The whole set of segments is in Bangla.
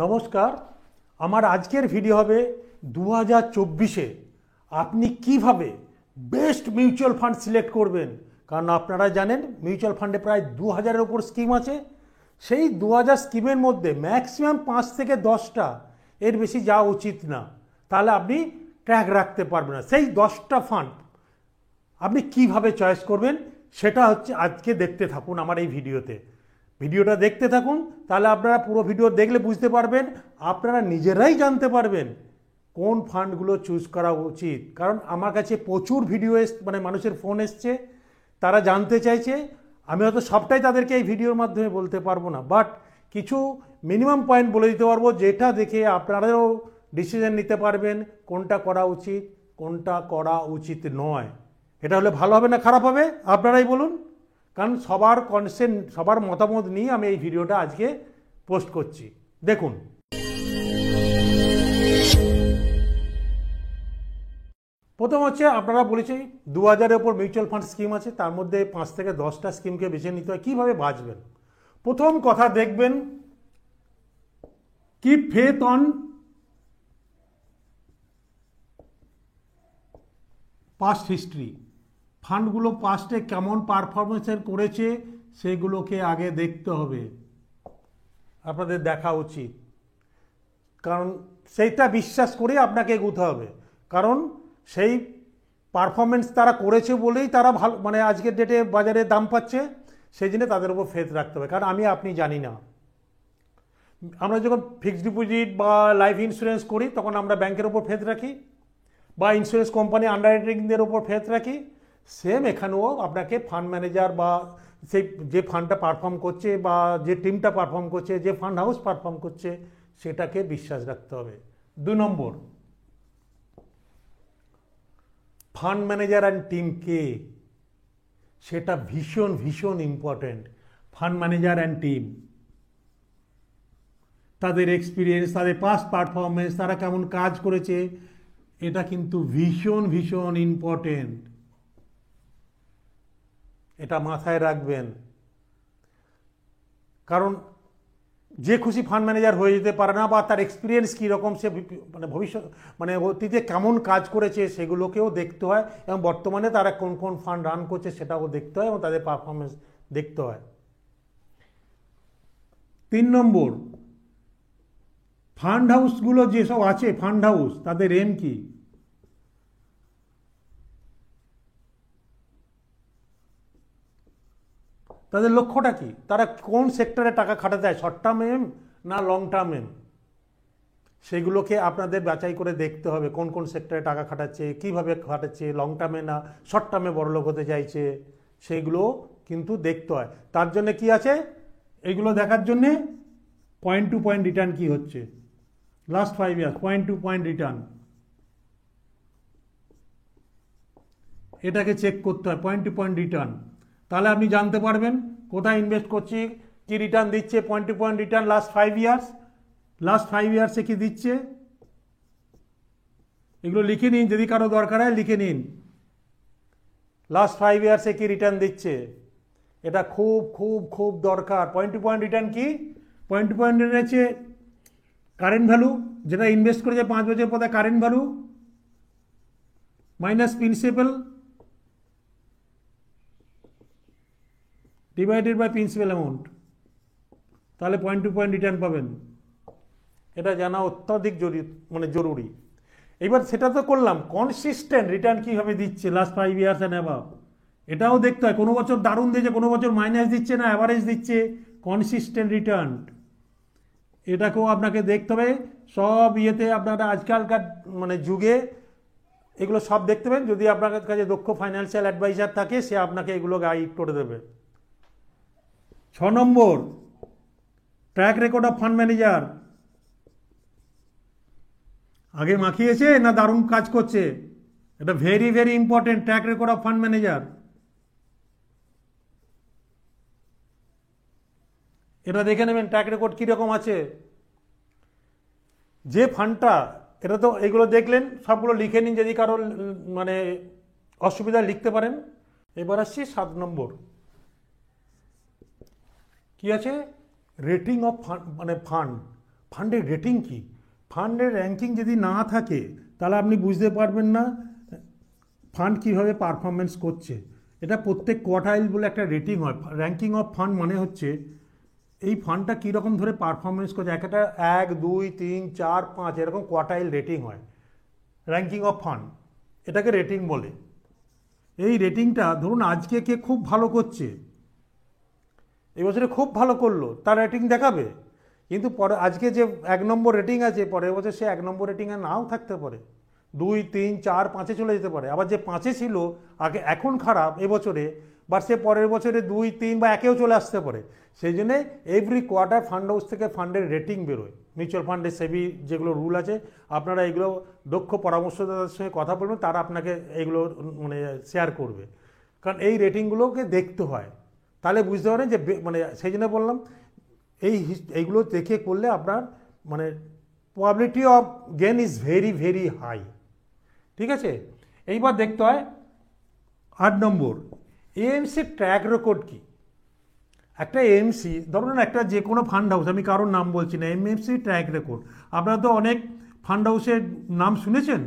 নমস্কার। আমার আজকের ভিডিও হবে 2024-এ আপনি কিভাবে বেস্ট মিউচুয়াল ফান্ড সিলেক্ট করবেন। কারণ আপনারা জানেন মিউচুয়াল ফান্ডে প্রায় 2000-এর ওপর স্কিম আছে। সেই 2000 স্কিমের মধ্যে ম্যাক্সিমাম 5 থেকে 10টা, এর বেশি যাওয়া উচিত না। তাহলে আপনি ট্র্যাক রাখতে পারবেন না। সেই 10টা ফান্ড আপনি কিভাবে চয়েস করবেন সেটা হচ্ছে আজকে দেখতে থাকুন আমার এই ভিডিওটা দেখতে থাকুন। তাহলে আপনারা পুরো ভিডিও দেখলে বুঝতে পারবেন, আপনারা নিজেরাই জানতে পারবেন কোন ফান্ডগুলো চুজ করা উচিত। কারণ আমার কাছে প্রচুর ভিডিও মানুষের ফোন এসছে, তারা জানতে চাইছে। আমি হয়তো সবটাই তাদেরকে এই ভিডিওর মাধ্যমে বলতে পারবো না, বাট কিছু মিনিমাম পয়েন্ট বলে দিতে পারবো, যেটা দেখে আপনারাও ডিসিশন নিতে পারবেন কোনটা করা উচিত কোনটা করা উচিত নয়। এটা হলে ভালো হবে না খারাপ হবে আপনারাই বলুন। কারণ সবার মতামত নিয়ে আমি এই ভিডিওটা আজকে পোস্ট করছি। দেখুন, প্রথম হচ্ছে আপনারা বলেছি 2000-এর ওপর মিউচুয়াল ফান্ড স্কিম আছে, তার মধ্যে 5 থেকে 10টা স্কিমকে বেছে নিতে হয়। কীভাবে বাঁচবেন? প্রথম কথা দেখবেন, keep faith on past history. ফান্ডগুলো পাস্টে কেমন পারফরমেন্সের করেছে সেগুলোকে আগে দেখতে হবে, আপনাদের দেখা উচিত। কারণ সেইটা বিশ্বাস করে আপনাকে এগোতে হবে। কারণ সেই পারফরমেন্স তারা করেছে বলেই তারা ভালো আজকের ডেটে বাজারে দাম পাচ্ছে, সেই জন্য তাদের উপর ফেথ রাখতে হবে। কারণ আপনি জানি না, আমরা যখন ফিক্সড ডিপোজিট বা লাইফ ইন্স্যুরেন্স করি তখন আমরা ব্যাংকের ওপর ফেথ রাখি বা ইন্স্যুরেন্স কোম্পানি আন্ডাররাইটিংদের ওপর ফেথ রাখি। সেম এখানেও আপনাকে ফান্ড ম্যানেজার বা সেই যে ফান্ডটা পারফর্ম করছে বা যে টিমটা পারফর্ম করছে, যে ফান্ড হাউস পারফর্ম করছে, সেটাকে বিশ্বাস রাখতে হবে। 2 নম্বর, ফান্ড ম্যানেজার অ্যান্ড টিম কে, সেটা ভীষণ ভীষণ important. Fund manager and team, তাদের এক্সপিরিয়েন্স, তাদের পাস্ট পারফরমেন্স, তারা কেমন কাজ করেছে, এটা কিন্তু ভীষণ ভীষণ ইম্পর্টেন্ট। এটা মাথায় রাখবেন। কারণ যে খুশি ফান্ড ম্যানেজার হয়ে যেতে পারে না, বা তার এক্সপিরিয়েন্স কীরকম, সে ভবিষ্যৎ অতীতে কেমন কাজ করেছে সেগুলোকেও দেখতে হয়, এবং বর্তমানে তারা কোন কোন ফান্ড রান করছে সেটাও দেখতে হয়, এবং তাদের পারফরমেন্স দেখতে হয়। 3 নম্বর, ফান্ড হাউসগুলো যেসব আছে, ফান্ড হাউস, তাদের এম কি? তাদের লক্ষ্যটা কি? তারা কোন সেক্টরে টাকা খাটাতে চায়, শর্ট টার্ম এম না লং টার্ম এম? সেগুলোকে আপনাদের বাছাই করে দেখতে হবে, কোন কোন সেক্টরে টাকা খাটাচ্ছে, কিভাবে খাটাচ্ছে, লং টার্মে না শর্ট টার্মে বড়লোক হতে চাইছে, সেগুলো কিন্তু দেখতে হয়। তার জন্য কি আছে, এগুলো দেখার জন্যে পয়েন্ট টু পয়েন্ট রিটার্ন কি হচ্ছে last 5 years, point to point return, এটাকে চেক করতে হয়, পয়েন্ট টু পয়েন্ট রিটার্ন। তাহলে আপনি জানতে পারবেন কোথায় ইনভেস্ট করছি, কি রিটার্ন দিচ্ছে। Point to point return last 5 years, last 5 ইয়ার্সে কি দিচ্ছে, এগুলো লিখে নিন, যদি কারো দরকার হয় লিখে নিন। লাস্ট 5 ইয়ার্সে কি রিটার্ন দিচ্ছে, এটা খুব খুব খুব দরকার। পয়েন্ট টু পয়েন্ট রিটার্ন কি? পয়েন্ট টু পয়েন্ট রিটার্ন হচ্ছে কারেন্ট ভ্যালু, যেটা ইনভেস্ট করেছে 5 বছর পরে, current value minus principal divided by principal amount, তাহলে পয়েন্ট টু পয়েন্ট রিটার্ন পাবেন। এটা জানা অত্যাধিক জরুরি। এবার সেটা তো করলাম, কনসিস্টেন্ট রিটার্ন কীভাবে দিচ্ছে লাস্ট 5 ইয়ার্স অ্যান্ড অ্যাবাভ, এটাও দেখতে হয়। কোনো বছর দারুণ দিচ্ছে, কোনো বছর মাইনাস দিচ্ছে না অ্যাভারেজ দিচ্ছে, কনসিস্টেন্ট রিটার্ন, এটাকেও আপনাকে দেখতে হবে। সব ইয়েতে আপনারা আজকালকার যুগে এগুলো সব দেখতে পাবেন। যদি আপনার কাছে দক্ষ ফাইন্যান্সিয়াল অ্যাডভাইজার থাকে, সে আপনাকে এগুলো গাইড করে দেবে। 6 নম্বর, track record of fund manager, আগে মাখিয়েছে না দারুণ কাজ করছে, এটা very very important. Track record of fund manager, এটা দেখে নেবেন ট্র্যাক রেকর্ড কীরকম আছে। যে ফান্ডটা, এটা তো এগুলো দেখলেন, সবগুলো লিখে নিন, যদি কারো অসুবিধা লিখতে পারেন। এবার আসছি 7 নম্বর, কি আছে, রেটিং অফ ফান্ড, ফান্ড ফান্ডের রেটিং কি, ফান্ডের র্যাঙ্কিং যদি না থাকে তাহলে আপনি বুঝতে পারবেন না ফান্ড কীভাবে পারফরমেন্স করছে। এটা প্রত্যেক কোয়ার্টাইল বলে একটা রেটিং হয়। র্যাঙ্কিং অফ ফান্ড মানে হচ্ছে এই ফান্ডটা কীরকম ধরে পারফরমেন্স করছে, একটা 1, 2, 3, 4, 5 এরকম কোয়ার্টাইল রেটিং হয় র্যাঙ্কিং অফ ফান্ড, এটাকে রেটিং বলে। এই রেটিংটা ধরুন আজকে কে খুব ভালো করছে, এই বছরে খুব ভালো করলো, তার রেটিং দেখাবে, কিন্তু পরে আজকে যে 1 নম্বর রেটিং আছে পরের বছর সে 1 নম্বর রেটিংয়ে নাও থাকতে পারে, 2, 3, 4, 5-এ চলে যেতে পারে। আবার যে 5-এ ছিল আগে এখন খারাপ এবছরে, বা সে পরের বছরে 2, 3 বা 1-এও চলে আসতে পারে। সেই জন্যে এভরি কোয়ার্টার ফান্ড হাউস থেকে ফান্ডের রেটিং বেরোয়। মিউচুয়াল ফান্ডের সেবি যেগুলো রুল আছে, আপনারা এগুলো দক্ষ পরামর্শদাতার সঙ্গে কথা বলবেন, তারা আপনাকে এইগুলো মানে শেয়ার করবে। কারণ এই রেটিংগুলোকে দেখতে হয়, তাহলে বুঝতে পারেন যে মানে সেই জন্য বললাম এইগুলো দেখে করলে আপনার মানে probability of gain is very very high. ঠিক আছে, এইবার দেখতে হয় 8 নম্বর এএমসি ট্র্যাক রেকর্ড কি। একটা এএমসি ধরুন একটা যে কোনো ফান্ড হাউস, আমি কারোর নাম বলছি না, এমএফসি ট্র্যাক রেকর্ড, আপনারা তো অনেক ফান্ড হাউসের নাম শুনেছেন,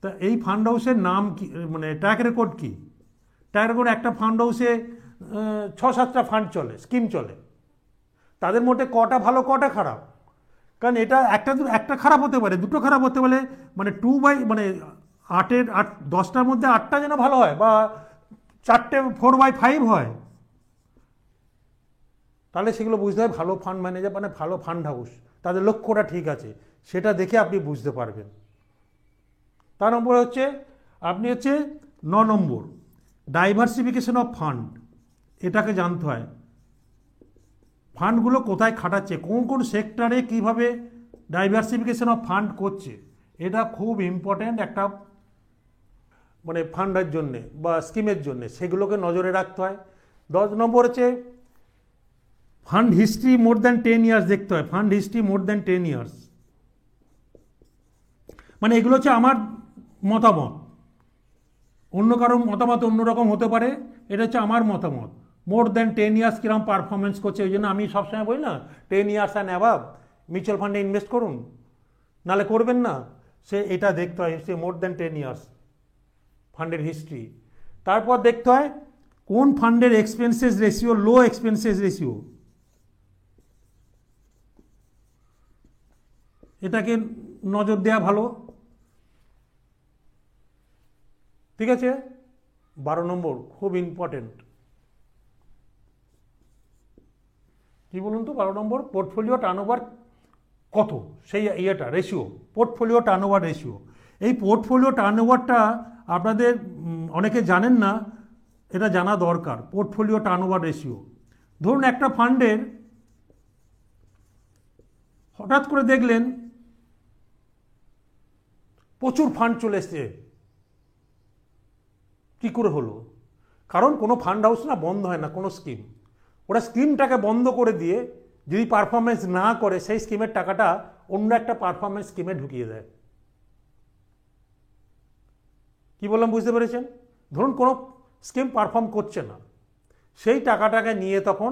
তা এই ফান্ড হাউসের নাম কি, মানে ট্র্যাক রেকর্ড কি। ট্র্যাক রেকর্ড একটা ফান্ড হাউসে 6-7টা ফান্ড চলে, স্কিম চলে, তাদের মধ্যে কটা ভালো কটা খারাপ। কারণ এটা একটা খারাপ হতে পারে, দুটো খারাপ হতে পারে, মানে 10টার মধ্যে 8টা যেন ভালো হয়, বা 4/5 হয়, তাহলে সেগুলো বুঝতে হয় ভালো ফান্ড ম্যানেজার মানে ভালো ফান্ড হাউস, তাদের লক্ষ্যটা ঠিক আছে, সেটা দেখে আপনি বুঝতে পারবেন। তার নম্বর হচ্ছে আপনি 9 নম্বর ডাইভার্সিফিকেশন অফ ফান্ড, এটাকে জানতে হয় ফান্ডগুলো কোথায় খাটাচ্ছে, কোন কোন সেক্টরে কীভাবে ডাইভার্সিফিকেশন অফ ফান্ড করছে, এটা খুব ইম্পর্ট্যান্ট একটা মানে ফান্ডের জন্যে বা স্কিমের জন্যে, সেগুলোকে নজরে রাখতে হয়। 10 নম্বর হচ্ছে fund history more than 10 years দেখতে হয়। Fund history more than 10 years মানে এগুলো হচ্ছে আমার মতামত, অন্য কারো মতামত অন্যরকম হতে পারে, এটা হচ্ছে আমার মতামত। মোর দ্যান 10 ইয়ার্স কিরকম পারফরমেন্স করছে, ওই জন্য আমি সবসময় বলি না 10 ইয়ার্স অ্যান্ড অ্যাবাভ মিউচুয়াল ফান্ডে ইনভেস্ট করুন, নাহলে করবেন না। সে এটা দেখতে হয় হিস্ট্রি মোর দ্যান 10 ইয়ার্স ফান্ডের হিস্ট্রি। তারপর দেখতে হয় কোন ফান্ডের এক্সপেন্সেস রেশিও লো এক্সপেন্সেস রেশিও, এটাকে নজর দেওয়া ভালো। ঠিক আছে, 12 নম্বর খুব ইম্পর্টেন্ট, কি বলুন তো 12 নম্বর পোর্টফোলিও টার্নওভার কত, সেই ইয়েটা রেশিও, পোর্টফোলিও টার্নওভার রেশিও। এই পোর্টফোলিও টার্নওভারটা আপনাদের অনেকে জানেন না, এটা জানা দরকার। পোর্টফোলিও টার্নওভার রেশিও, ধরুন একটা ফান্ডের হঠাৎ করে দেখলেন প্রচুর ফান্ড চলে এসছে, কী করে হলো? কারণ কোনো ফান্ড হাউস না বন্ধ হয় না, কোনো স্কিম, ওরা স্কিমটাকে বন্ধ করে দিয়ে যদি পারফরমেন্স না করে সেই স্কিমের টাকাটা অন্য একটা পারফরমেন্স স্কিমে ঢুকিয়ে দেয়। কি বললাম বুঝতে পেরেছেন? ধরুন কোনো স্কিম পারফর্ম করছে না, সেই টাকাটাকে নিয়ে তখন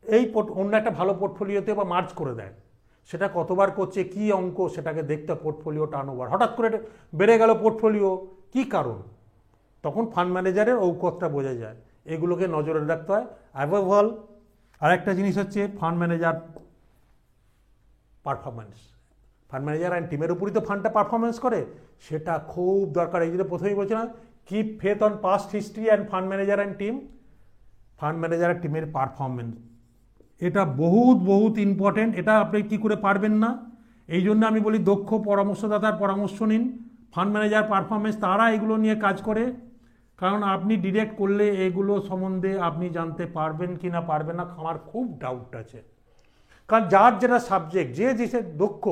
এই অন্য একটা ভালো পোর্টফোলিওতে বা মার্জ করে দেয়। সেটা কতবার করছে, কি অঙ্ক, সেটাকে দেখতে পোর্টফোলিও টার্নওভার। হঠাৎ করে বেড়ে গেল পোর্টফোলিও, কি কারণ? তখন ফান্ড ম্যানেজারের ঔকতটা বোঝা যায়। এগুলোকে নজরে রাখতে হয়। অ্যাবভ অল আরেকটা জিনিস হচ্ছে fund manager performance. Fund manager and টিমের উপরই তো ফান্ডটা পারফরমেন্স করে, সেটা খুব দরকার। এই জন্য প্রথমেই বলছিলাম keep faith on past history and fund manager and team. Fund manager আর টিমের পারফরমেন্স এটা বহুত ইম্পর্টেন্ট। এটা আপনি কী করে পারবেন না? এই জন্য আমি বলি দক্ষ পরামর্শদাতার পরামর্শ নিন। ফান্ড ম্যানেজার পারফরমেন্স তারা এগুলো নিয়ে কাজ করে, কারণ আপনি ডিরেক্ট করলে এগুলো সম্বন্ধে আপনি জানতে পারবেন কি না পারবেন না আমার খুব ডাউট আছে। কারণ যার যেটা সাবজেক্ট, যে দক্ষ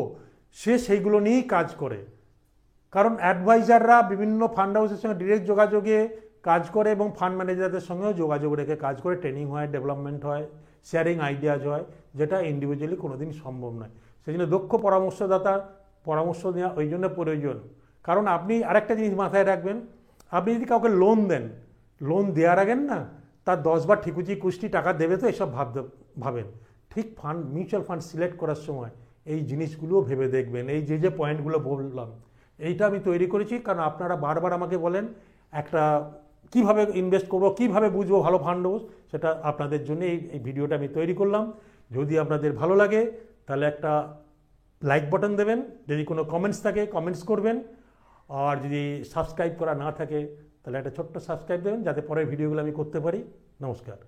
সে সেইগুলো নিয়েই কাজ করে। কারণ অ্যাডভাইজাররা বিভিন্ন ফান্ড হাউসের সঙ্গে ডিরেক্ট যোগাযোগে কাজ করে এবং ফান্ড ম্যানেজারদের সঙ্গেও যোগাযোগ রেখে কাজ করে, ট্রেনিং হয়, ডেভেলপমেন্ট হয়, শেয়ারিং আইডিয়াজ হয়, যেটা ইন্ডিভিজুয়ালি কোনোদিন সম্ভব নয়। সেই জন্য দক্ষ পরামর্শদাতার পরামর্শ নেওয়া ওই জন্য প্রয়োজন। কারণ আপনি আরেকটা জিনিস মাথায় রাখবেন, আপনি যদি কাউকে লোন দেন, লোন দেওয়ার আগে না তার 10 বার ঠিকুচি কুষ্টি টাকা দেবে তো এসব ভাবেন। ঠিক ফান্ড মিউচুয়াল ফান্ড সিলেক্ট করার সময় এই জিনিসগুলো ভেবে দেখবেন। এই যে পয়েন্টগুলো বললাম এইটা আমি তৈরি করেছি, কারণ আপনারা বারবার আমাকে বলেন একটা কিভাবে ইনভেস্ট করবো, কিভাবে বুঝবো ভালো ফান্ড হাউস, সেটা আপনাদের জন্য এই ভিডিওটা আমি তৈরি করলাম। যদি আপনাদের ভালো লাগে তাহলে একটা লাইক বাটন দেবেন, যদি কোনো কমেন্টস থাকে কমেন্টস করবেন, আর যদি সাবস্ক্রাইব করা না থাকে তাহলে একটা ছোট্ট সাবস্ক্রাইব দেবেন, যাতে পরের ভিডিওগুলো আমি করতে পারি। নমস্কার।